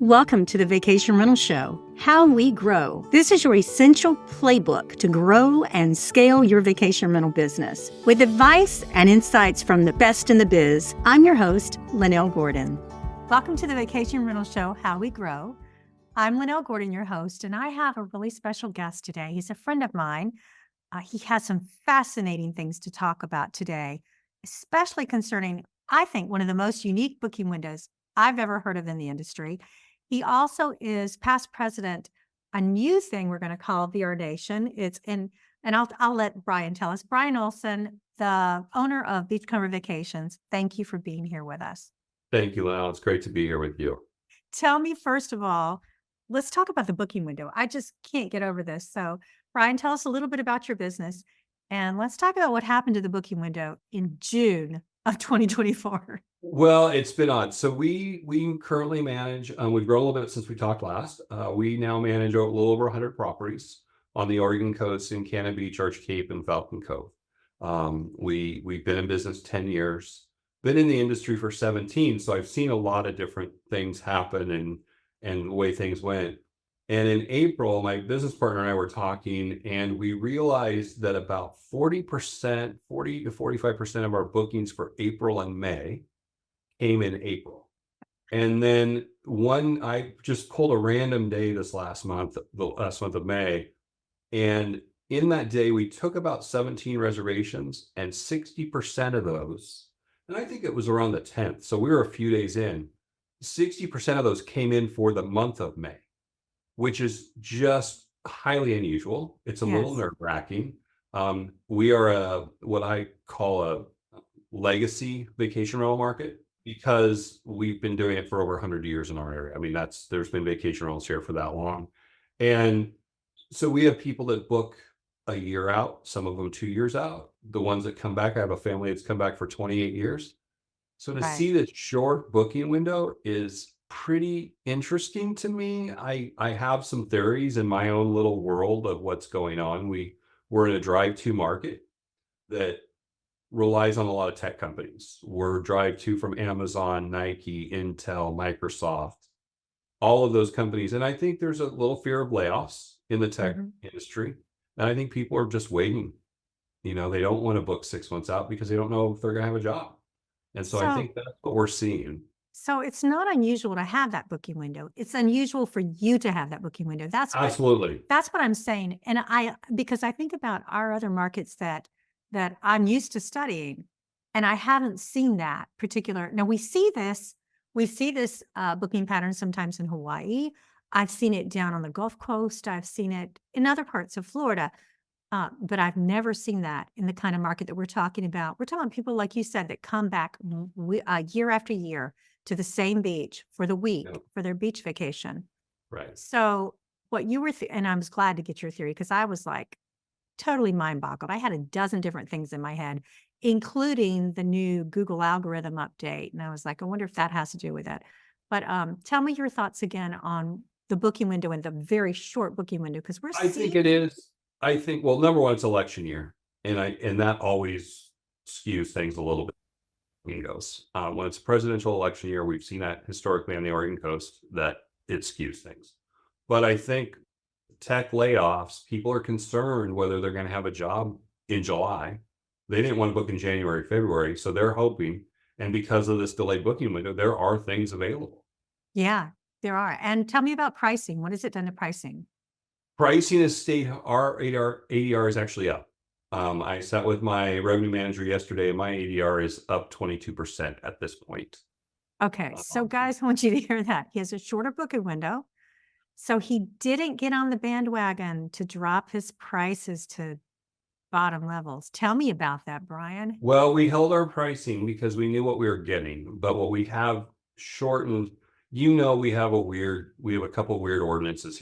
Welcome to the Vacation Rental Show, How We Grow. This is your essential playbook to grow and scale your vacation rental business. With advice and insights from the best in the biz, I'm your host, Lynell Gordon. Welcome to the Vacation Rental Show, How We Grow. I'm Lynell Gordon, your host, and I have a really special guest today. He's a friend of mine. He has some fascinating things to talk about today, especially concerning, I think, one of the most unique booking windows I've ever heard of in the industry. He also is past president, a new thing we're going to call VR Nation. And I'll let Brian tell us. Brian Olson, the owner of Beachcomber Vacations. Thank you for being here with us. Thank you, Lynell. It's great to be here with you. Tell me, first of all, let's talk about the booking window. I just can't get over this. So, Brian, tell us a little bit about your business, and let's talk about what happened to the booking window in June of 2024. Well, it's been odd. So we currently manage, we've grown a little bit since we talked last. We now manage a little over 100 properties on the Oregon coast in Cannon Beach, Arch Cape, and Falcon Cove. We've been in business 10 years, been in the industry for 17. So I've seen a lot of different things happen and the way things went. And in April, my business partner and I were talking, and we realized that about 40% to 45% of our bookings for April and May came in April. And then I just pulled a random day the last month of May. And in that day, we took about 17 reservations, and 60% of those, and I think it was around the 10th, so we were a few days in, 60% of those came in for the month of May, which is just highly unusual. It's a little nerve-wracking. We are what I call a legacy vacation rental market, because we've been doing it for over 100 years in our area. I mean, there's been vacation rentals here for that long. And so we have people that book a year out, some of them 2 years out. The ones that come back, I have a family that's come back for 28 years. So to see this short booking window is pretty interesting to me. I have some theories in my own little world of what's going on. We're in a drive-to market that relies on a lot of tech companies. We're drive-to from Amazon, Nike, Intel, Microsoft, all of those companies. And I think there's a little fear of layoffs in the tech industry. And I think people are just waiting. They don't want to book 6 months out because they don't know if they're going to have a job. And so I think that's what we're seeing. So it's not unusual to have that booking window. It's unusual for you to have that booking window. Absolutely. That's what I'm saying. And because I think about our other markets that I'm used to studying, and I haven't seen that particular. Now we see this booking pattern sometimes in Hawaii. I've seen it down on the Gulf Coast. I've seen it in other parts of Florida. But I've never seen that in the kind of market that we're talking about. We're talking about people, like you said, that come back year after year to the same beach for the week, for their beach vacation. Right. So what you were, and I was glad to get your theory, because I was like totally mind boggled. I had a dozen different things in my head, including the new Google algorithm update. And I was like, I wonder if that has to do with it. But tell me your thoughts again on the booking window and the very short booking window, because I think it is. I think, well, number one, it's election year, and that always skews things a little bit. When it's a presidential election year, we've seen that historically on the Oregon coast, that it skews things. But I think tech layoffs, people are concerned whether they're going to have a job in July. They didn't want to book in January, February, so they're hoping. And because of this delayed booking window, there are things available. Yeah, there are. And tell me about pricing. What has it done to pricing? Pricing has stayed, our ADR is actually up. I sat with my revenue manager yesterday, and my ADR is up 22% at this point. Okay, so guys, I want you to hear that. He has a shorter booking window. So he didn't get on the bandwagon to drop his prices to bottom levels. Tell me about that, Brian. Well, we held our pricing because we knew what we were getting, but what we have shortened, we have a couple of weird ordinances.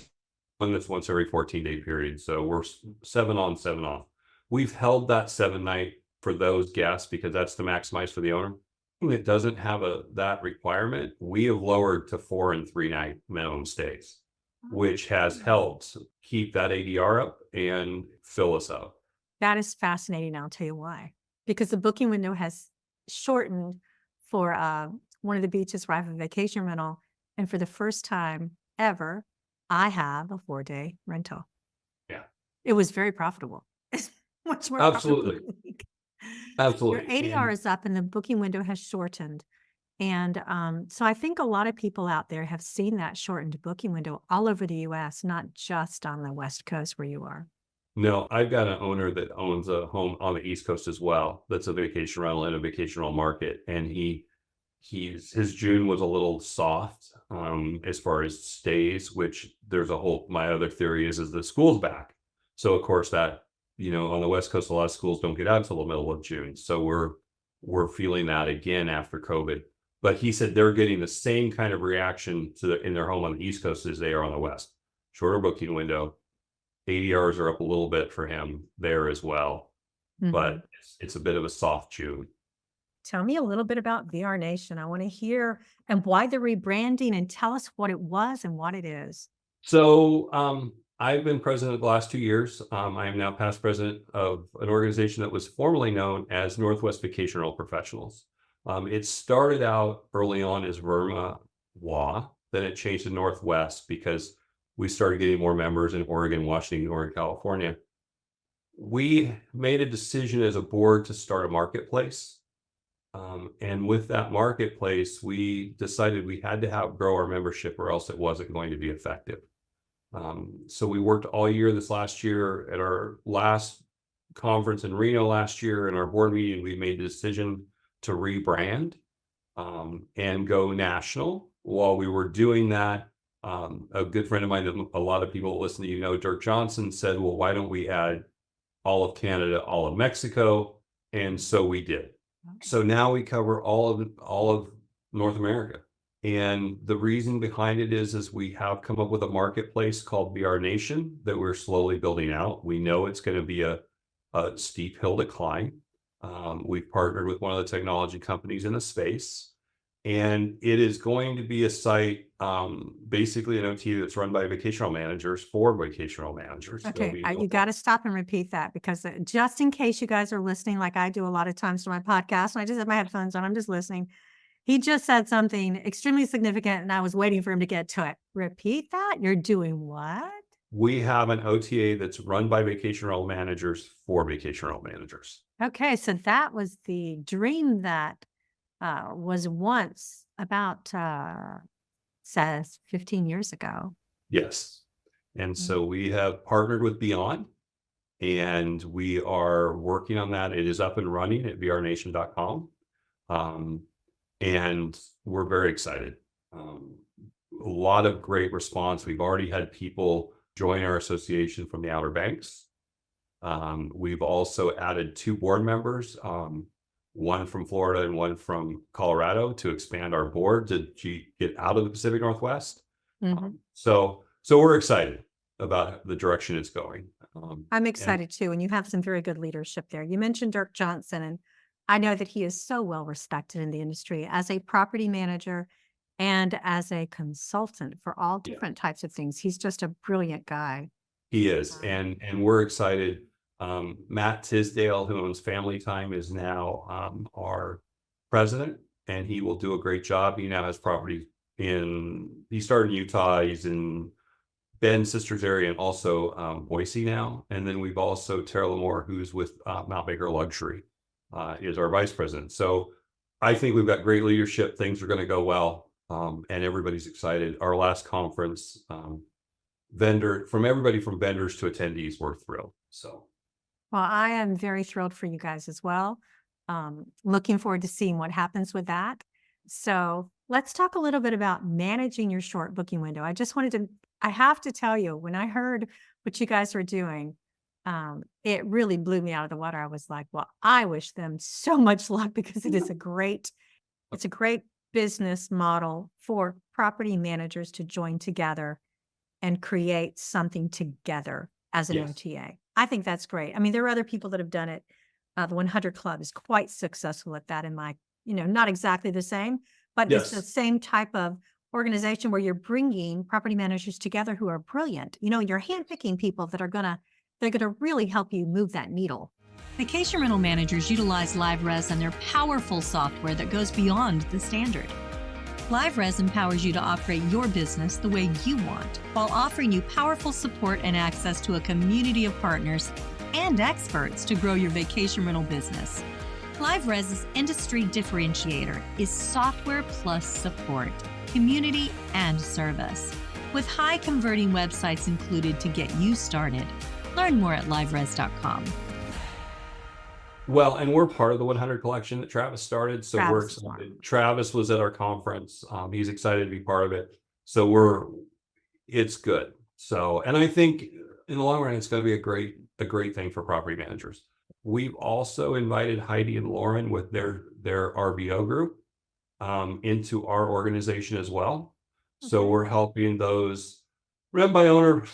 One that's once every 14-day period. So we're 7 on, 7 off. We've held that 7-night for those guests because that's the maximize for the owner. It doesn't have that requirement. We have lowered to 4 and 3-night minimum stays, which has helped keep that ADR up and fill us up. That is fascinating. I'll tell you why. Because the booking window has shortened for one of the beaches where I have a vacation rental. And for the first time ever, I have a 4-day rental. Yeah, It was very profitable. It's much more profitable absolutely. than a week. Your Absolutely. ADR And is up and the booking window has shortened. And so I think a lot of people out there have seen that shortened booking window all over the US, not just on the West Coast where you are. no, I've got an owner that owns a home on the East Coast as well. That's a vacation rental in a vacation rental market. And his June was a little soft as far as stays, which there's a whole, my other theory is the school's back. So of course that, on the West Coast, a lot of schools don't get out until the middle of June. So we're feeling that again after COVID. But he said they're getting the same kind of reaction in their home on the East Coast as they are on the West. Shorter booking window. ADRs are up a little bit for him there as well, Mhm. but it's a bit of a soft June. Tell me a little bit about VR Nation. I want to hear and why the rebranding and tell us what it was and what it is. So I've been president the last 2 years. I am now past president of an organization that was formerly known as Northwest Vacation Rental Professionals. It started out early on as Verma WA, then it changed to Northwest because we started getting more members in Oregon, Washington, Oregon, California. We made a decision as a board to start a marketplace. And with that marketplace, we decided we had to grow our membership or else it wasn't going to be effective. So we worked all year this last year. At our last conference in Reno last year, in our board meeting, we made the decision to rebrand and go national. While we were doing that, a good friend of mine that a lot of people that listen to Dirk Johnson, said, well, why don't we add all of Canada, all of Mexico? And so we did. So now we cover all of North America. And the reason behind it is we have come up with a marketplace called VR Nation that we're slowly building out. We know it's going to be a steep hill to climb. We've partnered with one of the technology companies in the space, and it is going to be a site, basically an OTA that's run by vacation rental managers for vacation rental managers. Okay, you got to stop and repeat that because just in case you guys are listening, like I do a lot of times to my podcast, and I just have my headphones on, I'm just listening. He just said something extremely significant, and I was waiting for him to get to it. Repeat that? You're doing what? We have an OTA that's run by vacation rental managers for vacation rental managers. Okay, so that was the dream that was once about says 15 years ago. Yes. And so we have partnered with Beyond, and we are working on that. It is up and running at vrnation.com. And we're very excited. A lot of great response. We've already had people join our association from the Outer Banks. We've also added 2 board members, one from Florida and one from Colorado, to expand our board to get out of the Pacific Northwest. Mhm. So we're excited about the direction it's going. I'm excited too, and you have some very good leadership there. You mentioned Dirk Johnson, and I know that he is so well respected in the industry as a property manager and as a consultant for all Yeah, different types of things. He's just a brilliant guy. he is, and we're excited. Matt Tisdale, who owns Family Time, is now our president, and he will do a great job. He now has property he started in Utah. He's in Bend, Sisters area, and also Boise now. And then we've also Tara Lamore, who's with Mount Baker Luxury, is our vice president. So I think we've got great leadership. Things are going to go well, and everybody's excited. Our last conference, everybody from vendors to attendees were thrilled. So. Well, I am very thrilled for you guys as well. Looking forward to seeing what happens with that. So let's talk a little bit about managing your short booking window. I have to tell you, when I heard what you guys were doing, it really blew me out of the water. I was like, well, I wish them so much luck because it's a great business model for property managers to join together and create something together as an Yes. OTA. I think that's great. I mean, there are other people that have done it. The 100 Club is quite successful at that not exactly the same, but it's the Yes. same type of organization where you're bringing property managers together who are brilliant. You're handpicking people that they're going to really help you move that needle. Vacation rental managers utilize LiveRes and their powerful software that goes beyond the standard. LiveRes empowers you to operate your business the way you want, while offering you powerful support and access to a community of partners and experts to grow your vacation rental business. LiveRes's industry differentiator is software plus support, community, and service, with high converting websites included to get you started. Learn more at liveres.com. Well, and we're part of the 100 collection that Travis started, so we're Travis is one. excited. Travis was at our conference. He's excited to be part of it. So it's good. So, and I think in the long run, it's going to be a great thing for property managers. We've also invited Heidi and Lauren with their RVO group into our organization as well. So Okay. we're helping those run by owner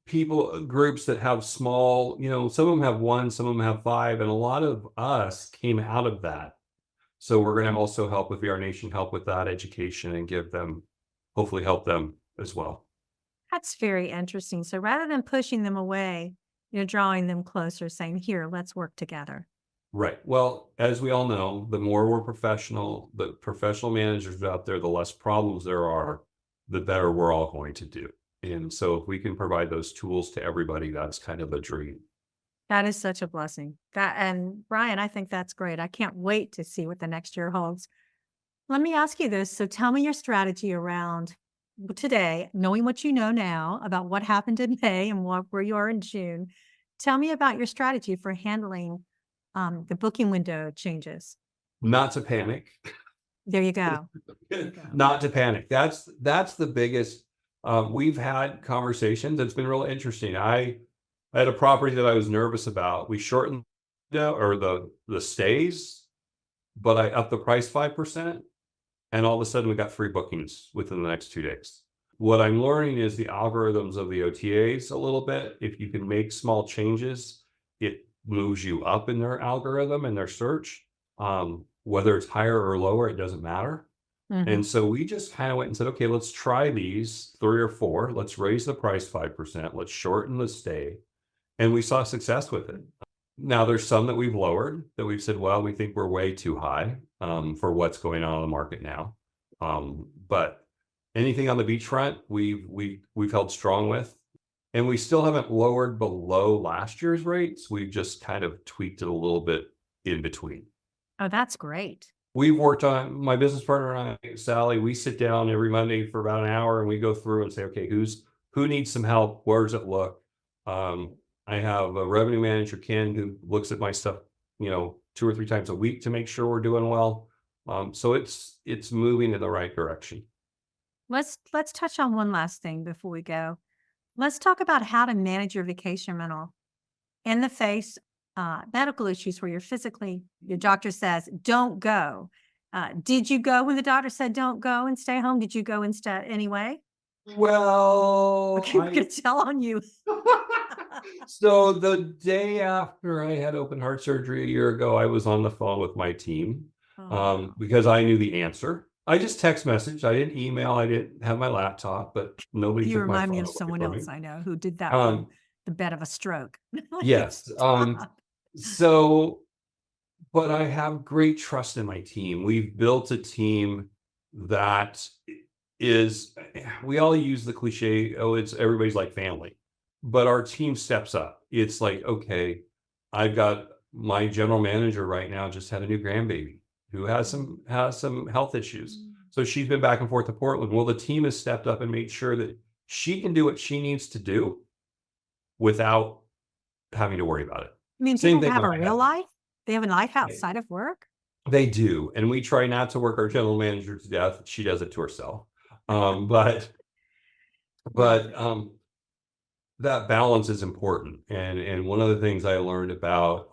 people groups that have small, some of them have one, some of them have five, and a lot of us came out of that. So we're going to also help with VR Nation, help with that education and hopefully help them as well. That's very interesting. So rather than pushing them away, you're drawing them closer, saying, here, let's work together. Right. Well, as we all know, the more the professional managers out there, the less problems there are, the better we're all going to do. And so if we can provide those tools to everybody, that's kind of a dream. That is such a blessing. And Brian, I think that's great. I can't wait to see what the next year holds. Let me ask you this. So tell me your strategy around today, knowing what you know now about what happened in May and where you are in June. Tell me about your strategy for handling the booking window changes. Not to panic. There you go. Not to panic. That's the biggest. We've had conversations. It's been real interesting. I had a property that I was nervous about. We shortened the stays, but I upped the price 5%, and all of a sudden we got 3 bookings within the next 2 days. What I'm learning is the algorithms of the OTAs a little bit. If you can make small changes, it moves you up in their algorithm and their search. Whether it's higher or lower, it doesn't matter. And so we just kind of went and said, okay, let's try these 3 or 4. Let's raise the price 5%. Let's shorten the stay. And we saw success with it. Now there's some that we've lowered that we've said, well, we think we're way too high for what's going on in the market now. But anything on the beachfront, we've held strong with, and we still haven't lowered below last year's rates. We've just kind of tweaked it a little bit in between. Oh, that's great. We've worked on, my business partner and I, Sally, we sit down every Monday for about an hour and we go through and say, okay, who needs some help? Where does it look? I have a revenue manager, Ken, who looks at my stuff, 2 or 3 times a week to make sure we're doing well. So it's moving in the right direction. Let's touch on one last thing before we go. Let's talk about how to manage your vacation rental in the face medical issues where your doctor says, don't go. Did you go when the doctor said, don't go and stay home? Did you go instead anyway? Well, We're going to tell on you. So the day after I had open heart surgery a year ago, I was on the phone with my team because I knew the answer. I just text message. I didn't email. I didn't have my laptop, but nobody. You took my remind me phone of away someone from else me. I know who did that from the bed of a stroke. Yes. So, but I have great trust in my team. We've built a team that we all use the cliche, oh, it's everybody's like family, but our team steps up. It's like, okay, I've got my general manager right now just had a new grandbaby who has some health issues. So she's been back and forth to Portland. Well, the team has stepped up and made sure that she can do what she needs to do without having to worry about it. I mean, Same people thing have a when I real had- life. They have a life outside of work. They do. And we try not to work our general manager to death. She does it to herself. But that balance is important. And one of the things I learned about,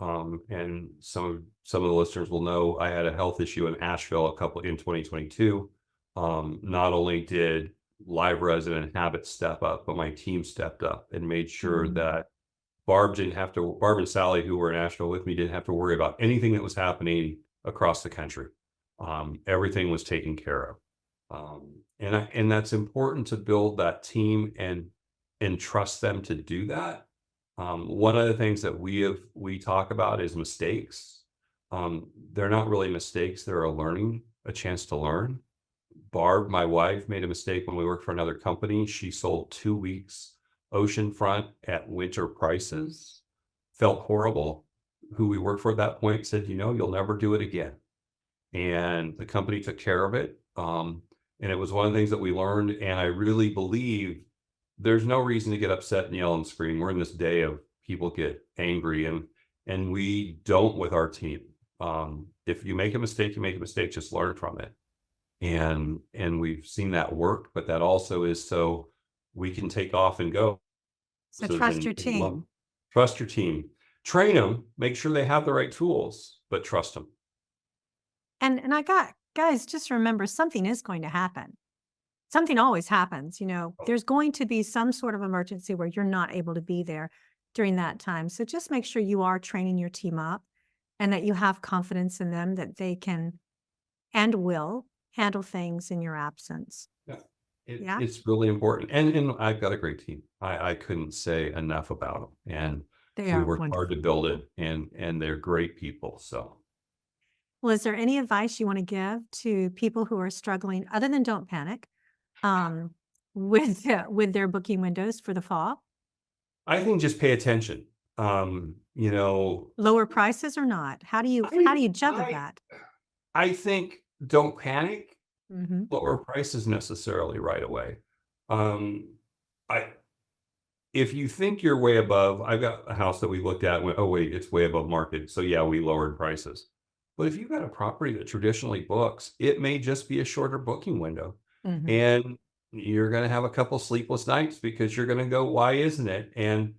and some of the listeners will know, I had a health issue in Asheville in 2022. Not only did Live Resident Habit step up, but my team stepped up and made sure that Barb and Sally, who were in Asheville with me, didn't have to worry about anything that was happening across the country. Everything was taken care of. And that's important to build that team and trust them to do that. One of the things that we talk about is mistakes. They're not really mistakes. They're a chance to learn. Barb, my wife, made a mistake when we worked for another company. She sold 2 weeks oceanfront at winter prices. Felt horrible. Who we worked for at that point said, you'll never do it again. And the company took care of it. And it was one of the things that we learned. And I really believe there's no reason to get upset and yell and scream. We're in this day of people get angry, and we don't with our team. If you make a mistake, you make a mistake, just learn from it. And we've seen that work, but that also is so we can take off and go. So trust your team. Trust your team. Train them, make sure they have the right tools, but trust them. And guys, just remember, something is going to happen. Something always happens. There's going to be some sort of emergency where you're not able to be there during that time. So just make sure you are training your team up and that you have confidence in them that they can and will handle things in your absence. It's really important. And I've got a great team. I couldn't say enough about them. And we worked hard to build it, and they're great people. So, well, is there any advice you want to give to people who are struggling, other than don't panic, with their booking windows for the fall? I think just pay attention. Lower prices or not? How do you juggle that? I think don't panic. Mm-hmm. Lower prices necessarily right away. If you think you're way above, I've got a house that we looked at and went, oh wait, it's way above market. So yeah, we lowered prices. But if you've got a property that traditionally books, it may just be a shorter booking window. Mm-hmm. And you're going to have a couple sleepless nights because you're going to go, why isn't it? And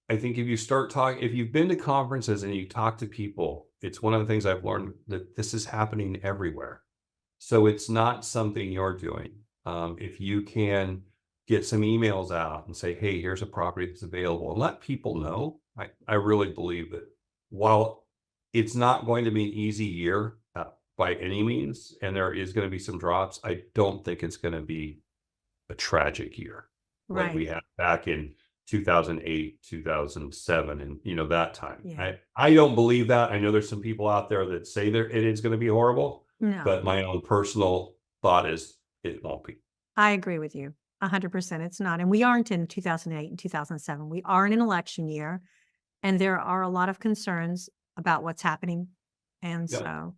I think if you start talking, if you've been to conferences and you talk to people, it's one of the things I've learned that this is happening everywhere. So it's not something you're doing. If you can get some emails out and say, hey, here's a property that's available, and let people know. I really believe that while it's not going to be an easy year by any means, and there is going to be some drops, I don't think it's going to be a tragic year like we had back in 2008, 2007, and that time. Yeah. I don't believe that. I know there's some people out there that say it is going to be horrible, but my own personal thought is it won't be. I agree with you 100%. It's not. And we aren't in 2008 and 2007. We are in an election year, and there are a lot of concerns about what's happening. And so,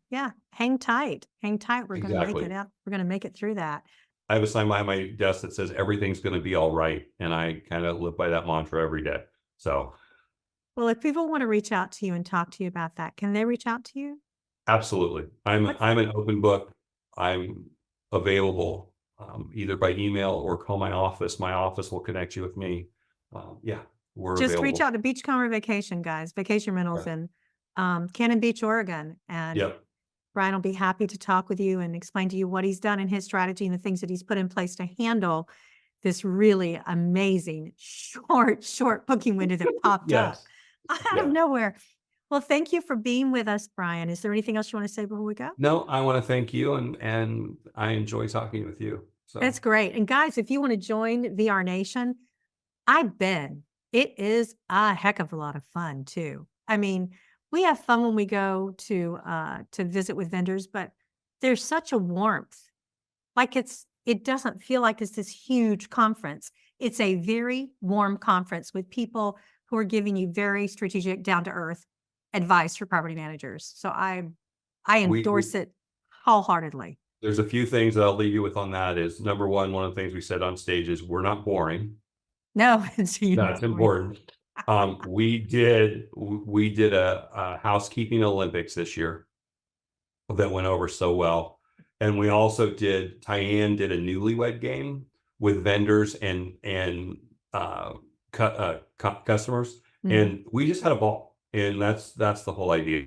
hang tight. Hang tight. We're going to make it out. We're going to make it through that. I have a sign behind my desk that says everything's going to be all right. And I kind of live by that mantra every day. So, well, if people want to reach out to you and talk to you about that, can they reach out to you? Absolutely. I'm an open book. I'm available either by email or call my office. My office will connect you with me. We're just available. Reach out to Beachcomber Vacation, guys. Vacation rentals in Cannon Beach, Oregon. And Brian will be happy to talk with you and explain to you what he's done in his strategy and the things that he's put in place to handle this really amazing short booking window that popped up out of nowhere. Well, thank you for being with us, Brian. Is there anything else you want to say before we go? No, I want to thank you, and I enjoy talking with you. So that's great. And guys, if you want to join VR Nation, I've been. It is a heck of a lot of fun too. I mean, we have fun when we go to visit with vendors, but there's such a warmth. Like it doesn't feel like it's this huge conference. It's a very warm conference with people who are giving you very strategic, down to earth advice for property managers. So I endorse it wholeheartedly. There's a few things that I'll leave you with on that. Is number one of the things we said on stage is we're not boring. No, that's important. We did a housekeeping Olympics this year that went over so well. And we also Tyann did a newlywed game with vendors and customers. Mm-hmm. And we just had a ball. And that's the whole idea.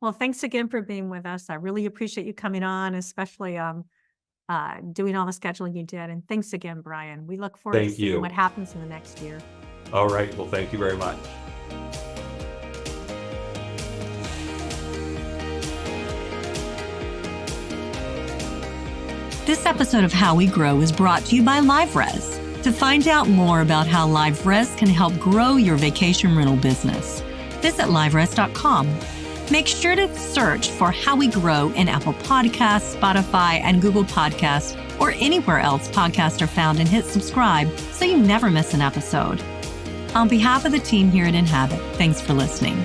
Well, thanks again for being with us. I really appreciate you coming on, especially doing all the scheduling you did. And thanks again, Brian. We look forward to seeing what happens in the next year. All right. Well, thank you very much. This episode of How We Grow is brought to you by LiveRes. To find out more about how LiveRes can help grow your vacation rental business, visit liveres.com. Make sure to search for How We Grow in Apple Podcasts, Spotify, and Google Podcasts, or anywhere else podcasts are found, and hit subscribe so you never miss an episode. On behalf of the team here at Inhabit, thanks for listening.